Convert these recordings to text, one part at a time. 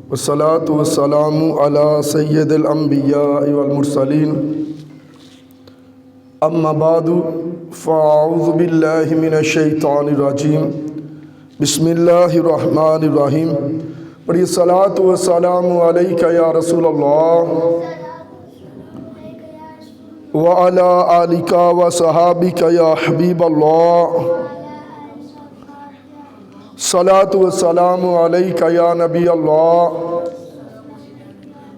والصلاة والسلام على سید الانبیاء والمرسلین اما بعد فاعوذ باللہ من الشیطان الرجیم بسم اللہ الرحمن الرحیم۔ پڑھیے الصلاة والسلام علیک یا رسول اللہ وعلی آلک وصحابک یا حبیب اللہ، صلاۃ والسلام علیک یا نبی اللہ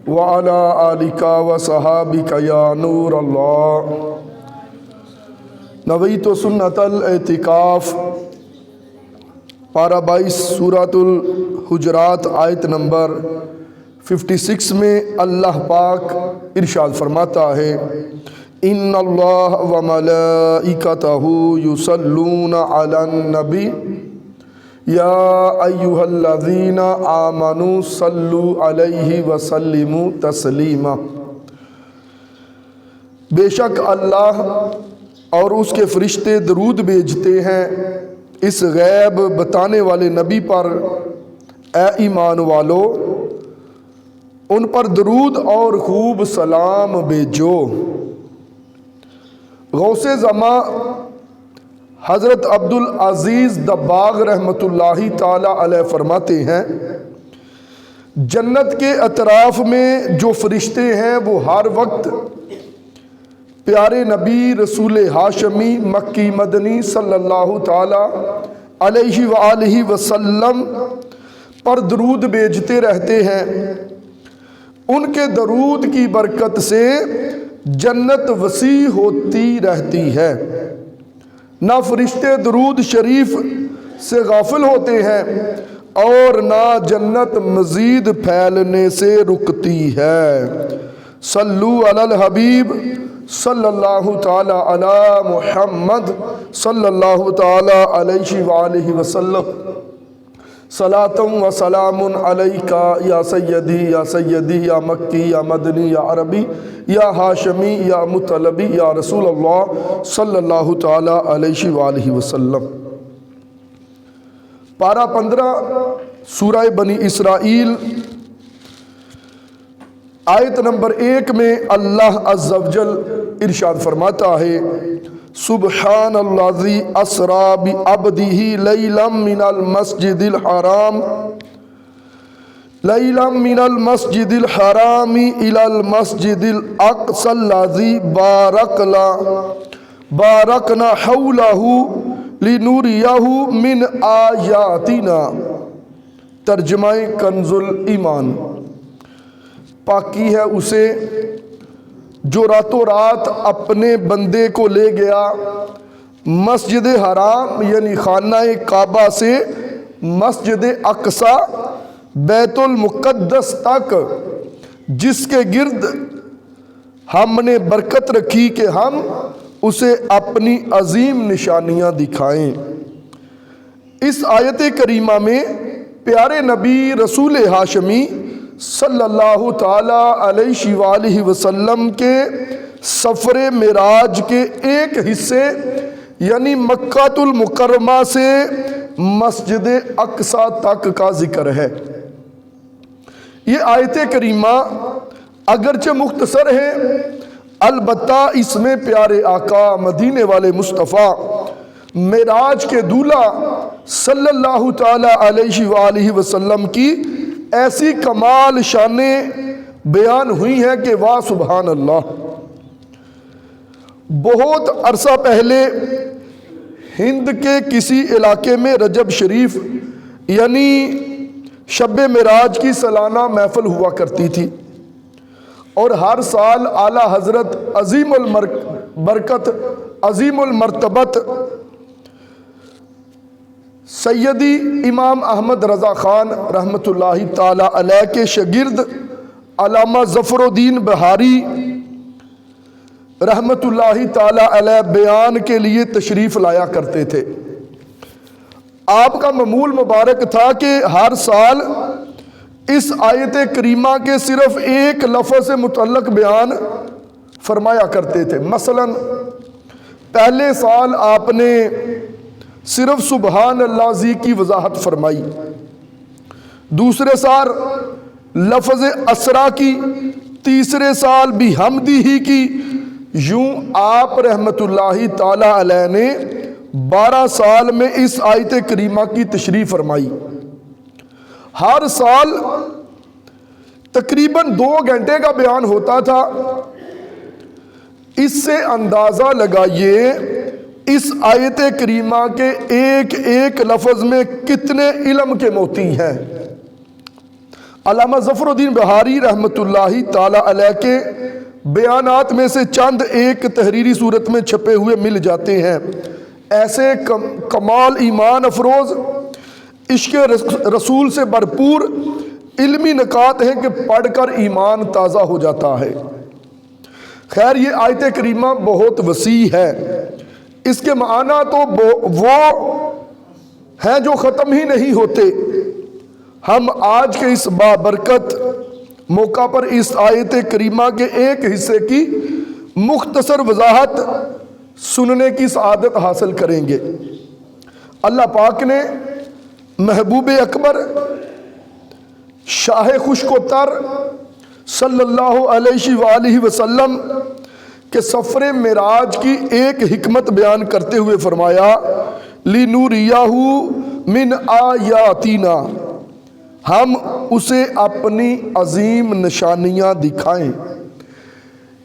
وعلی آلک وصحابک یا نور اللہ۔ نویت سنت الاعتکاف، پارہ 22 سورۃ الحجرات آیت نمبر 56 میں اللہ پاک ارشاد فرماتا ہے، ان اللہ وملائکتہ یصلون علی النبی یا ایہا الذین آمنوا صلوا علیہ وسلموا تسلیما۔ بے شک اللہ اور اس کے فرشتے درود بھیجتے ہیں اس غیب بتانے والے نبی پر، اے ایمان والو ان پر درود اور خوب سلام بھیجو۔ غوث زماں حضرت عبدالعزیز دباغ رحمۃ اللہ تعالی علیہ فرماتے ہیں، جنت کے اطراف میں جو فرشتے ہیں وہ ہر وقت پیارے نبی رسول ہاشمی مکی مدنی صلی اللہ تعالی علیہ وآلہ وسلم پر درود بھیجتے رہتے ہیں۔ ان کے درود کی برکت سے جنت وسیع ہوتی رہتی ہے، نہ فرشتے درود شریف سے غافل ہوتے ہیں اور نہ جنت مزید پھیلنے سے رکتی ہے۔ صلو علی الحبیب صلی اللہ تعالی علی محمد صلی اللہ تعالی علیہ وآلہ وسلم، صلاۃ و سلام علیک یا سیدی یا سیدی یا مکی یا مدنی یا عربی یا ہاشمی یا مطلبی یا رسول اللہ صلی اللہ تعالی علیہ وآلہ وسلم۔ پارہ 15 سورہ بنی اسرائیل آیت نمبر 1 میں اللہ عز و جل ارشاد فرماتا ہے، سبحان الذی اسریٰ بعبدہ لیلا من المسجد الحرام الی المسجد الاقصی الذی بارکنا حولہ لنریہ من آیاتنا۔ ترجمہ کنز الایمان۔ پاکی ہے اسے جو راتوں رات اپنے بندے کو لے گیا مسجد حرام یعنی خانہ کعبہ سے مسجد اقصی بیت المقدس تک، جس کے گرد ہم نے برکت رکھی کہ ہم اسے اپنی عظیم نشانیاں دکھائیں۔ اس آیت کریمہ میں پیارے نبی رسول ہاشمی صلی اللہ تعالی علیہ وآلہ وسلم کے سفر معراج کے ایک حصے یعنی مکہ المکرمہ سے مسجد اقصی تک کا ذکر ہے۔ یہ آیت کریمہ اگرچہ مختصر ہے، البتہ اس میں پیارے آقا مدینے والے مصطفیٰ معراج کے دولہ صلی اللہ تعالی علیہ وآلہ وسلم کی ایسی کمال شانیں بیان ہوئی ہیں کہ واہ سبحان اللہ۔ بہت عرصہ پہلے ہند کے کسی علاقے میں رجب شریف یعنی شب معراج کی سالانہ محفل ہوا کرتی تھی، اور ہر سال اعلیٰ حضرت عظیم البرکت عظیم المرتبت سیدی امام احمد رضا خان رحمۃ اللہ تعالی علیہ کے شاگرد علامہ ظفر الدین بہاری رحمۃ اللہ تعالی علیہ بیان کے لیے تشریف لایا کرتے تھے۔ آپ کا معمول مبارک تھا کہ ہر سال اس آیت کریمہ کے صرف ایک لفظ سے متعلق بیان فرمایا کرتے تھے۔ مثلا پہلے سال آپ نے صرف سبحان اللہ زی کی وضاحت فرمائی، دوسرے سال لفظ اسرا کی، تیسرے سال بھی حمدی ہی کی۔ یوں آپ رحمت اللہ تعالی علیہ نے 12 سال میں اس آیت کریمہ کی تشریح فرمائی۔ ہر سال تقریباً 2 گھنٹے کا بیان ہوتا تھا۔ اس سے اندازہ لگائیے اس آیت کریمہ کے ایک ایک لفظ میں کتنے علم کے موتی ہیں۔ علامہ ظفر الدین بہاری رحمت اللہ تعالی علیہ کے بیانات میں سے چند ایک تحریری صورت میں چھپے ہوئے مل جاتے ہیں۔ ایسے کمال ایمان افروز، عشق رسول سے بھرپور علمی نکات ہیں کہ پڑھ کر ایمان تازہ ہو جاتا ہے۔ خیر، یہ آیت کریمہ بہت وسیع ہے، اس کے معنی تو وہ ہیں جو ختم ہی نہیں ہوتے۔ ہم آج کے اس بابرکت موقع پر اس آیت کریمہ کے ایک حصے کی مختصر وضاحت سننے کی سعادت حاصل کریں گے۔ اللہ پاک نے محبوب اکبر شاہ خشک و تر صلی اللہ علیہ وآلہ وسلم کے سفر معراج کی ایک حکمت بیان کرتے ہوئے فرمایا، لِنُرِيَهُ مِنْ آیاتِنَا، ہم اسے اپنی عظیم نشانیاں دکھائیں۔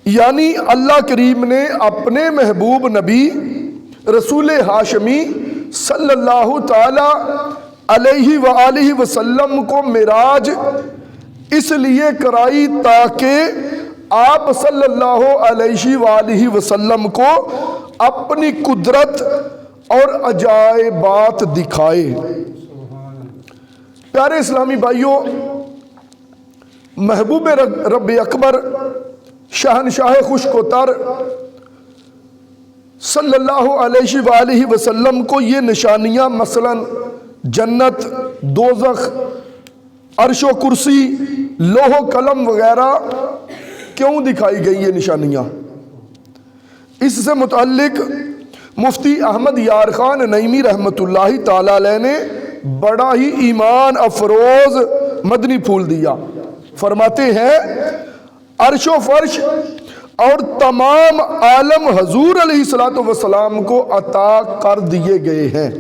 یعنی اللہ کریم نے اپنے محبوب نبی رسول ہاشمی صلی اللہ تعالی علیہ وآلہ وسلم کو معراج اس لیے کرائی تاکہ آپ صلی اللہ علیہ وآلہ وسلم کو اپنی قدرت اور عجائبات دکھائے۔ پیارے اسلامی بھائیوں، محبوب رب اکبر شہنشاہ خشک و تر صلی اللہ علیہ وآلہ وسلم کو یہ نشانیاں مثلا جنت، دوزخ، عرش و کرسی، لوح و قلم وغیرہ کیوں دکھائی گئی یہ نشانیاں؟ اس سے متعلق مفتی احمد یار خان نعیمی رحمت اللہ تعالی علیہ نے بڑا ہی ایمان افروز مدنی پھول دیا۔ فرماتے ہیں، عرش و فرش اور تمام عالم حضور علیہ السلام کو عطا کر دیے گئے ہیں،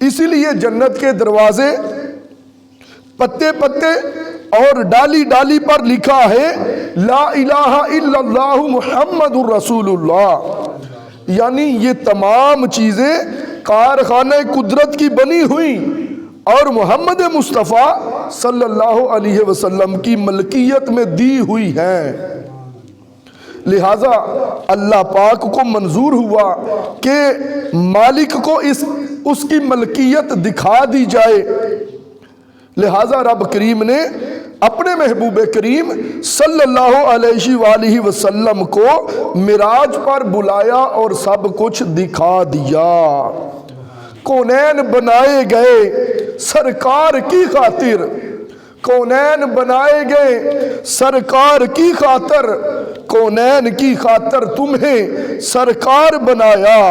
اسی لیے جنت کے دروازے پتے پتے اور ڈالی ڈالی پر لکھا ہے لا الہ الا اللہ محمد الرسول اللہ، یعنی یہ تمام چیزیں کارخانہ قدرت کی بنی ہوئی اور محمد مصطفیٰ صلی اللہ علیہ وسلم کی ملکیت میں دی ہوئی ہیں۔ لہٰذا اللہ پاک کو منظور ہوا کہ مالک کو اس کی ملکیت دکھا دی جائے، لہٰذا رب کریم نے اپنے محبوب کریم صلی اللہ علیہ وآلہ وسلم کو معراج پر بلایا اور سب کچھ دکھا دیا۔ کونین بنائے گئے سرکار کی خاطر، کونین بنائے گئے سرکار کی خاطر، کونین کی خاطر تمہیں سرکار بنایا،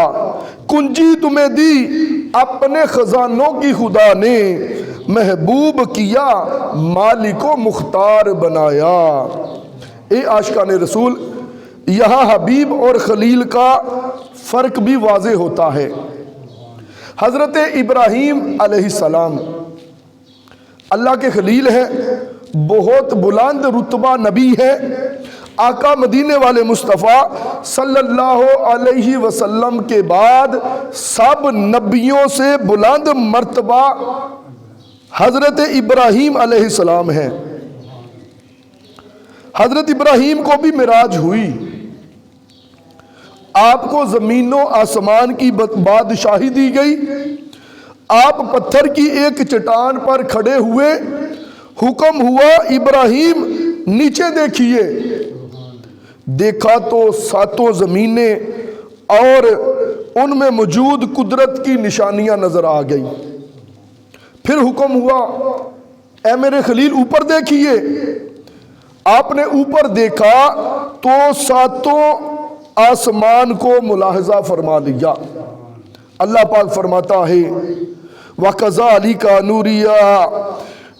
کنجی تمہیں دی اپنے خزانوں کی خدا نے، محبوب کیا مالک و مختار بنایا۔ اے عاشقان رسول، یہاں حبیب اور خلیل کا فرق بھی واضح ہوتا ہے۔ حضرت ابراہیم علیہ السلام اللہ کے خلیل ہیں، بہت بلند رتبہ نبی ہے، آقا مدینے والے مصطفیٰ صلی اللہ علیہ وسلم کے بعد سب نبیوں سے بلند مرتبہ حضرت ابراہیم علیہ السلام ہیں۔ حضرت ابراہیم کو بھی معراج ہوئی، آپ کو زمین و آسمان کی بادشاہی دی گئی، آپ پتھر کی ایک چٹان پر کھڑے ہوئے، حکم ہوا ابراہیم نیچے دیکھیے، دیکھا تو 7 زمینیں اور ان میں موجود قدرت کی نشانیاں نظر آ گئی۔ پھر حکم ہوا اے میرے خلیل اوپر دیکھیے، آپ نے اوپر دیکھا تو 7 آسمان کو ملاحظہ فرما لیا۔ اللہ پاک فرماتا ہے وَكَذَلِكَ نُرِيَ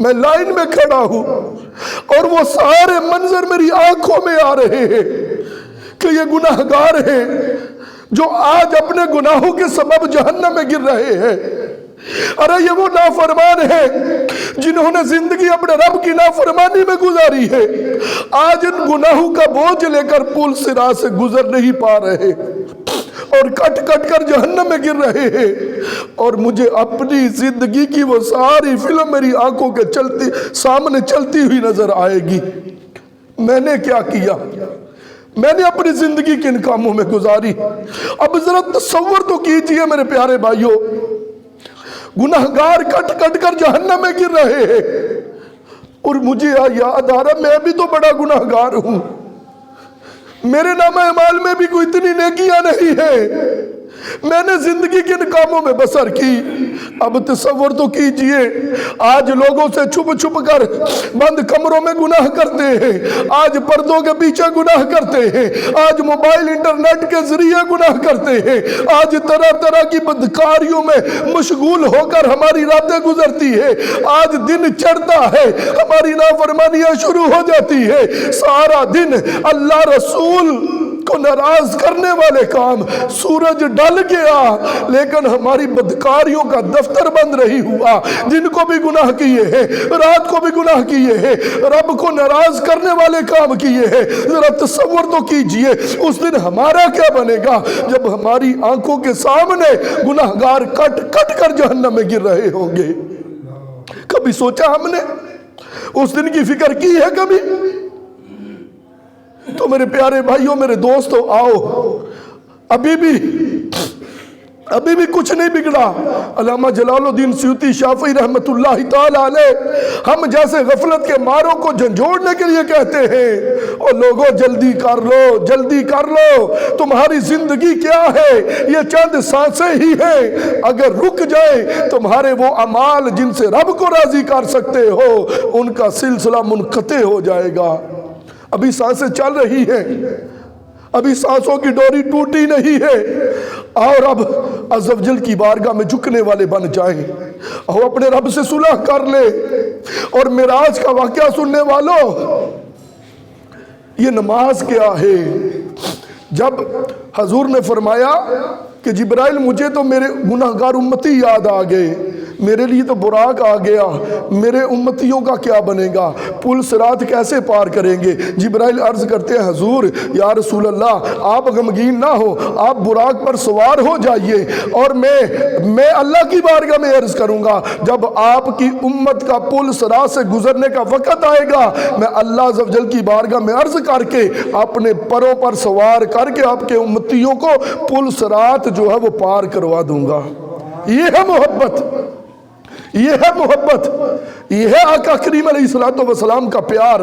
میں لائن میں کھڑا ہوں اور وہ سارے منظر میری آنکھوں میں آ رہے ہیں کہ یہ گناہگار ہیں جو آج اپنے گناہوں کے سبب جہنم میں گر رہے ہیں۔ ارے یہ وہ نافرمان ہیں جنہوں نے زندگی اپنے رب کی نافرمانی میں گزاری ہے، آج ان گناہوں کا بوجھ لے کر پل صراط سے گزر نہیں پا رہے اور کٹ کٹ کر جہنم میں گر رہے ہیں، اور مجھے اپنی زندگی کی وہ ساری فلم میری آنکھوں کے سامنے چلتی ہوئی نظر آئے گی۔ میں نے کیا کیا؟ میں نے اپنی زندگی کن کاموں میں گزاری؟ اب ذرا تصور تو کیجئے میرے پیارے بھائیوں، گناہگار کٹ کٹ کر جہنم میں گر رہے ہیں اور مجھے یاد آ رہا میں بھی تو بڑا گناہگار ہوں، میرے نامہ اعمال میں بھی کوئی اتنی نیکیاں نہیں ہے، میں نے زندگی کن کاموں میں بسر کی۔ اب تصور تو کیجئے، آج لوگوں سے چھپ چھپ کر بند کمروں میں گناہ کرتے ہیں، آج پردوں کے پیچھے گناہ کرتے ہیں، آج موبائل انٹرنیٹ کے ذریعے گناہ کرتے ہیں، آج طرح طرح کی بدکاریوں میں مشغول ہو کر ہماری راتیں گزرتی ہے، آج دن چڑھتا ہے ہماری نافرمانیاں شروع ہو جاتی ہے، سارا دن اللہ رسول کو ناراض کرنے والے کام، سورج ڈل گیا لیکن ہماری بدکاریوں کا دفتر بند نہیں ہوا، دن کو بھی گناہ کیے ہیں، رات کو بھی گناہ کیے ہیں، رب کو ناراض کرنے والے کام کیے ہیں۔ ذرا تصور تو کیجئے اس دن ہمارا کیا بنے گا جب ہماری آنکھوں کے سامنے گناہگار کٹ کٹ کر جہنم میں گر رہے ہوں گے۔ کبھی سوچا ہم نے؟ اس دن کی فکر کی ہے کبھی؟ تو میرے پیارے بھائیوں، میرے دوستو، آؤ، ابھی بھی کچھ نہیں بگڑا۔ علامہ جلال الدین سیوطی شافعی رحمت اللہ تعالی علیہ ہم جیسے غفلت کے ماروں کو جھنجھوڑنے کے لیے کہتے ہیں، اور لوگوں جلدی کر لو، جلدی کر لو، تمہاری زندگی کیا ہے؟ یہ چند سانسیں ہی ہیں، اگر رک جائیں تمہارے وہ اعمال جن سے رب کو راضی کر سکتے ہو ان کا سلسلہ منقطع ہو جائے گا۔ ابھی سانسیں چل رہی ہیں، ابھی سانسوں کی ڈوری ٹوٹی نہیں ہے، اور اب عز و جل کی بارگاہ میں جھکنے والے بن جائیں، اور اپنے رب سے صلح کر لے۔ اور معراج کا واقعہ سننے والوں، یہ نماز کیا ہے؟ جب حضور نے فرمایا کہ جبرائیل مجھے تو میرے گناہگار امتی یاد آ گئے، میرے لیے تو براق آ گیا، میرے امتیوں کا کیا بنے گا؟ پل صراط کیسے پار کریں گے؟ جبرائیل عرض کرتے ہیں حضور یا رسول اللہ آپ غمگین نہ ہو، آپ براق پر سوار ہو جائیے، اور میں اللہ کی بارگاہ میں عرض کروں گا جب آپ کی امت کا پل صراط سے گزرنے کا وقت آئے گا، میں اللہ عز و جل کی بارگاہ میں عرض کر کے اپنے پروں پر سوار کر کے آپ کے امتیوں کو پل صراط جو ہے وہ پار کروا دوں گا۔ یہ ہے محبت، یہ ہے محبت، یہ ہے آقا کریم علیہ السلام کا پیار۔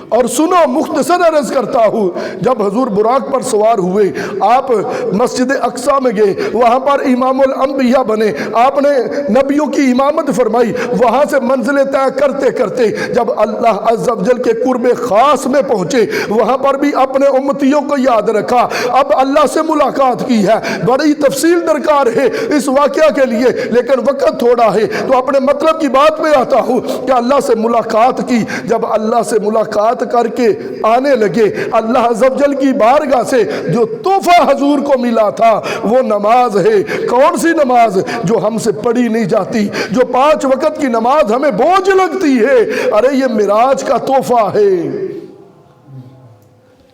اور سنو، مختصر عرض کرتا ہوں، جب حضور براق پر سوار ہوئے، آپ مسجد اقصی میں گئے، وہاں پر امام الانبیاء بنے، آپ نے نبیوں کی امامت فرمائی، وہاں سے منزلیں طے کرتے کرتے جب اللہ عز و جل کے قرب خاص میں پہنچے، وہاں پر بھی اپنے امتیوں کو یاد رکھا، اب اللہ سے ملاقات کی ہے۔ بڑی تفصیل درکار ہے اس واقعہ کے لیے، لیکن وقت تھوڑا ہے تو اپنے مطلب کی بات میں آتا ہوں کہ اللہ سے ملاقات کی۔ جب اللہ سے ملاقات کر کے آنے لگے، اللہ عز و جل کی بارگاہ سے جو تحفہ حضور کو ملا تھا وہ نماز ہے۔ کون سی نماز؟ جو ہم سے پڑھی نہیں جاتی، جو 5 وقت کی نماز ہمیں بوجھ لگتی ہے۔ ارے یہ معراج کا تحفہ ہے۔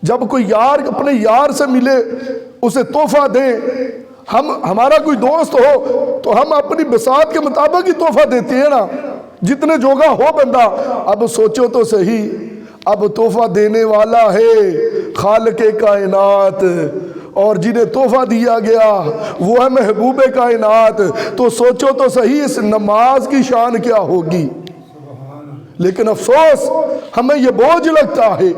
جب کوئی یار اپنے یار سے ملے، اسے تحفہ دیں، ہمارا کوئی دوست ہو تو ہم اپنی بساط کے مطابق ہی تحفہ دیتے ہیں نا، جتنے جوگا ہو بندہ۔ اب سوچو تو صحیح، اب تحفہ دینے والا ہے خالق کائنات، اور جنہیں تحفہ دیا گیا وہ ہے محبوب کائنات، تو سوچو تو صحیح اس نماز کی شان کیا ہوگی۔ لیکن افسوس ہمیں یہ بوجھ لگتا ہے،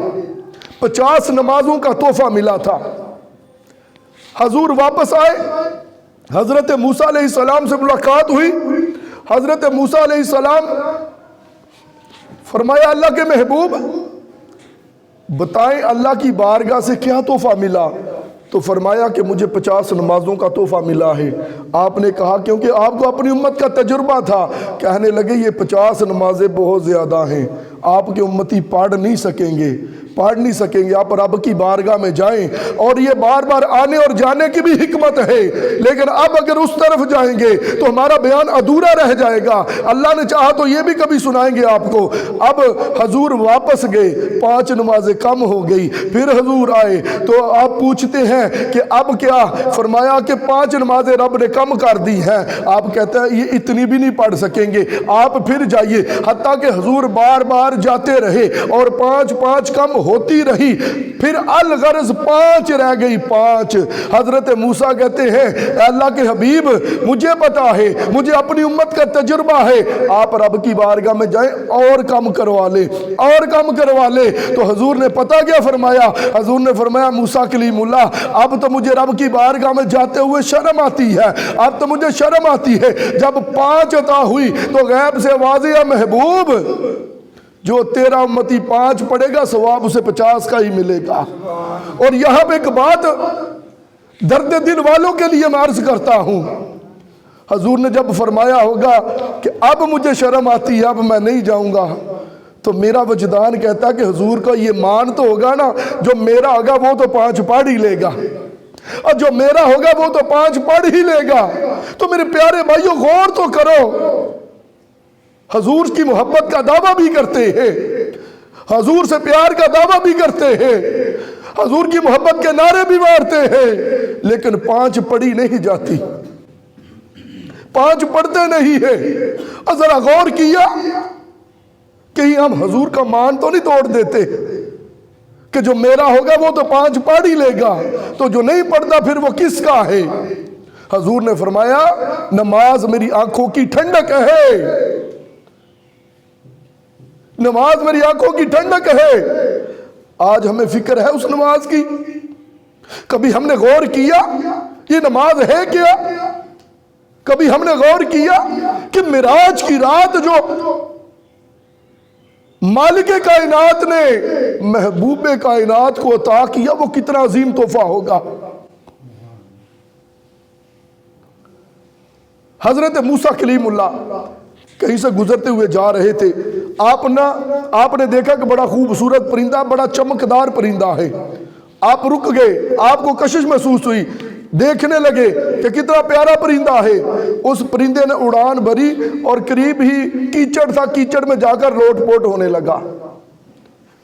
50 نمازوں کا تحفہ ملا تھا۔ حضور واپس آئے، حضرت موسیٰ علیہ السلام سے ملاقات ہوئی، حضرت موسیٰ علیہ السلام فرمایا اللہ کے محبوب بتائیں اللہ کی بارگاہ سے کیا تحفہ ملا؟ تو فرمایا کہ مجھے 50 نمازوں کا تحفہ ملا ہے۔ آپ نے کہا کیونکہ آپ کو اپنی امت کا تجربہ تھا، کہنے لگے یہ 50 نمازیں بہت زیادہ ہیں، آپ کے امتی پڑھ نہیں سکیں گے، آپ رب کی بارگاہ میں جائیں، اور یہ بار بار آنے اور جانے کی بھی حکمت ہے، لیکن اب اگر اس طرف جائیں گے تو ہمارا بیان ادھورا رہ جائے گا۔ اللہ نے چاہا تو یہ بھی کبھی سنائیں گے آپ کو۔ اب حضور واپس گئے، 5 نمازیں کم ہو گئی، پھر حضور آئے تو آپ پوچھتے ہیں کہ اب کیا؟ فرمایا کہ 5 نمازیں رب نے کم کر دی ہیں۔ آپ کہتے ہیں یہ اتنی بھی نہیں پڑھ سکیں گے، آپ پھر جائیے، حتیٰ کہ حضور بار بار جاتے رہے اور 5 کم ہوتی رہی، پھر الغرض 5 رہ گئی، 5۔ حضرت موسیٰ کہتے ہیں اے اللہ کے حبیب، مجھے پتا ہے، مجھے اپنی امت کا تجربہ ہے، آپ رب کی بارگاہ میں جائیں اور کم کروا لے۔ تو حضور نے پتا کیا فرمایا؟ حضور نے فرمایا موسیٰ کلیم اللہ، اب تو مجھے رب کی بارگاہ میں جاتے ہوئے شرم آتی ہے، جب 5 عطا ہوئی تو غیب سے واضح ہے محبوب، جو تیرا امتی 5 پڑھے گا ثواب اسے 50 کا ہی ملے گا۔ اور یہاں پہ ایک بات درد دل والوں کے لیے میں عرض کرتا ہوں، حضور نے جب فرمایا ہوگا کہ اب مجھے شرم آتی ہے، اب میں نہیں جاؤں گا، تو میرا وجدان کہتا ہے کہ حضور کا یہ مان تو ہوگا نا، جو میرا ہوگا وہ تو 5 پڑھ ہی لے گا، اور جو میرا ہوگا وہ تو 5 پڑھ ہی لے گا۔ تو میرے پیارے بھائیوں غور تو کرو، حضور کی محبت کا دعویٰ بھی کرتے ہیں، حضور سے پیار کا دعویٰ بھی کرتے ہیں، حضور کی محبت کے نعرے بھی مارتے ہیں، لیکن 5 پڑھی نہیں جاتی، 5 پڑھتے نہیں ہیں۔ ذرا غور کیا، کہیں ہم حضور کا مان تو نہیں توڑ دیتے کہ جو میرا ہوگا وہ تو 5 پڑھ ہی لے گا، تو جو نہیں پڑھتا پھر وہ کس کا ہے؟ حضور نے فرمایا نماز میری آنکھوں کی ٹھنڈک ہے، نماز میری آنکھوں کی ٹھنڈک ہے۔ آج ہمیں فکر ہے اس نماز کی؟ کبھی ہم نے غور کیا یہ نماز ہے کیا؟ کبھی ہم نے غور کیا کہ معراج کی رات جو مالک کائنات نے محبوب کائنات کو عطا کیا وہ کتنا عظیم تحفہ ہوگا؟ حضرت موسیٰ کلیم اللہ کہیں سے گزرتے ہوئے جا رہے تھے، آپ نے دیکھا کہ بڑا خوبصورت پرندہ، بڑا چمکدار پرندہ ہے، آپ رک گئے، آپ کو کشش محسوس ہوئی، دیکھنے لگے کہ کتنا پیارا پرندہ ہے۔ اس پرندے نے اڑان بھری اور قریب ہی کیچڑ تھا، کیچڑ میں جا کر لوٹ پوٹ ہونے لگا۔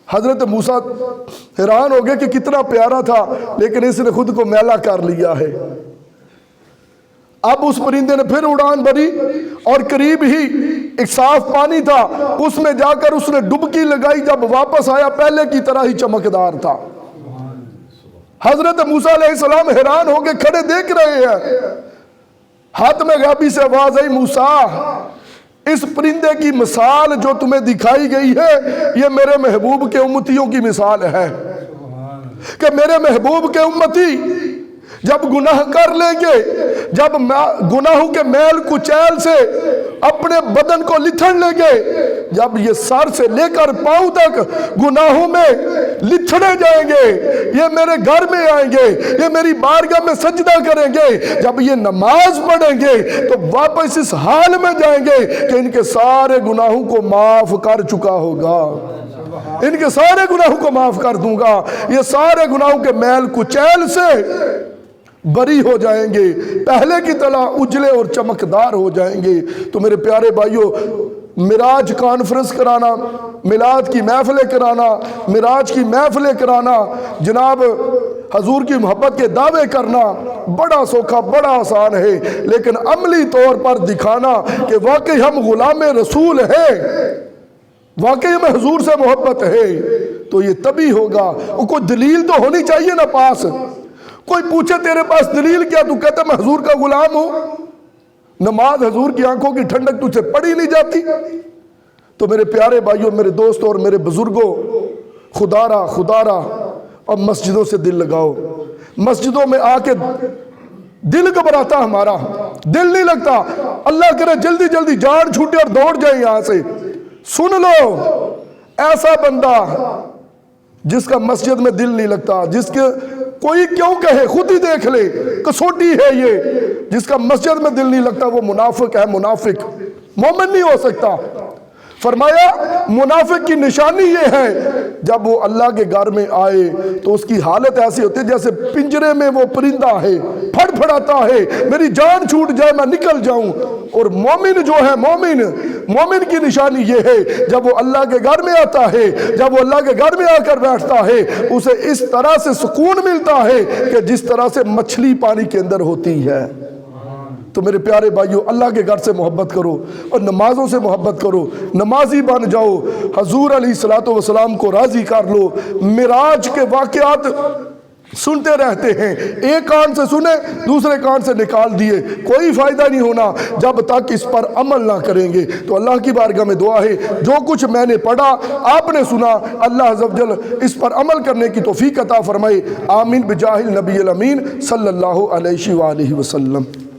حضرت موسیٰ حیران ہو گئے کہ کتنا پیارا تھا، لیکن اس نے خود کو میلا کر لیا ہے۔ اب اس پرندے نے پھر اڑان بھری اور قریب ہی ایک صاف پانی تھا، اس میں جا کر اس نے ڈبکی لگائی، جب واپس آیا پہلے کی طرح ہی چمکدار تھا۔ حضرت موسیٰ علیہ السلام حیران ہو کے کھڑے دیکھ رہے ہیں، ہاتھ میں غیبی سے آواز آئی، موسیٰ اس پرندے کی مثال جو تمہیں دکھائی گئی ہے یہ میرے محبوب کے امتیوں کی مثال ہے، کہ میرے محبوب کے امتی جب گناہ کر لیں گے، جب گناہوں کے میل کچیل سے اپنے بدن کو لتھڑ لیں گے، جب یہ سر سے لے کر پاؤں تک گناہوں میں لتھڑے جائیں گے، یہ میرے گھر میں آئیں گے، یہ میری بارگاہ میں سجدہ کریں گے، جب یہ نماز پڑھیں گے تو واپس اس حال میں جائیں گے کہ ان کے سارے گناہوں کو معاف کر چکا ہوگا، ان کے سارے گناہوں کو معاف کر دوں گا، یہ سارے گناہوں کے میل کچیل سے بری ہو جائیں گے، پہلے کی طرح اجلے اور چمکدار ہو جائیں گے۔ تو میرے پیارے بھائیوں، معراج کانفرنس کرانا، میلاد کی محفلیں کرانا، معراج کی محفلیں کرانا، جناب حضور کی محبت کے دعوے کرنا بڑا سوکھا، بڑا آسان ہے، لیکن عملی طور پر دکھانا کہ واقعی ہم غلام رسول ہیں، واقعی ہمیں حضور سے محبت ہے، تو یہ تبھی ہوگا۔ کوئی دلیل تو ہونی چاہیے نا پاس، کوئی پوچھے تیرے پاس دلیل کیا، تو کہتا میں حضور کا غلام ہوں، نماز حضور کی آنکھوں کی ٹھنڈک تجھ سے پڑھی نہیں جاتی۔ تو میرے پیارے بھائیوں، میرے دوستوں اور میرے بزرگوں، خدا را اب مسجدوں سے دل لگاؤ۔ مسجدوں میں آ کے دل گھبراتا، ہمارا دل نہیں لگتا، اللہ کرے جلدی جلدی جان چھوٹے اور دوڑ جائیں یہاں سے۔ سن لو، ایسا بندہ جس کا مسجد میں دل نہیں لگتا، جس کے کوئی کیوں کہے، خود ہی دیکھ لے، کسوٹی ہے یہ۔ جس کا مسجد میں دل نہیں لگتا وہ منافق ہے، منافق مومن نہیں ہو سکتا۔ فرمایا منافق کی نشانی یہ ہے جب وہ اللہ کے گھر میں آئے تو اس کی حالت ایسی ہوتی ہے جیسے پنجرے میں وہ پرندہ ہے، پھڑ پھڑاتا ہے، میری جان چھوٹ جائے میں نکل جاؤں۔ اور مومن جو ہے، مومن کی نشانی یہ ہے جب وہ اللہ کے گھر میں آتا ہے، جب وہ اللہ کے گھر میں آ کر بیٹھتا ہے، اسے اس طرح سے سکون ملتا ہے کہ جس طرح سے مچھلی پانی کے اندر ہوتی ہے۔ تو میرے پیارے بھائیوں، اللہ کے گھر سے محبت کرو اور نمازوں سے محبت کرو، نمازی بن جاؤ، حضور علیہ السلام کو راضی کر لو۔ معراج کے واقعات سنتے رہتے ہیں، ایک کان سے سنے دوسرے کان سے نکال دیے، کوئی فائدہ نہیں ہونا جب تک اس پر عمل نہ کریں گے۔ تو اللہ کی بارگاہ میں دعا ہے جو کچھ میں نے پڑھا آپ نے سنا، اللہ عز و جل اس پر عمل کرنے کی توفیق عطا فرمائے۔ آمین بجاہ النبی الامین صلی اللہ علیہ وآلہ وسلم۔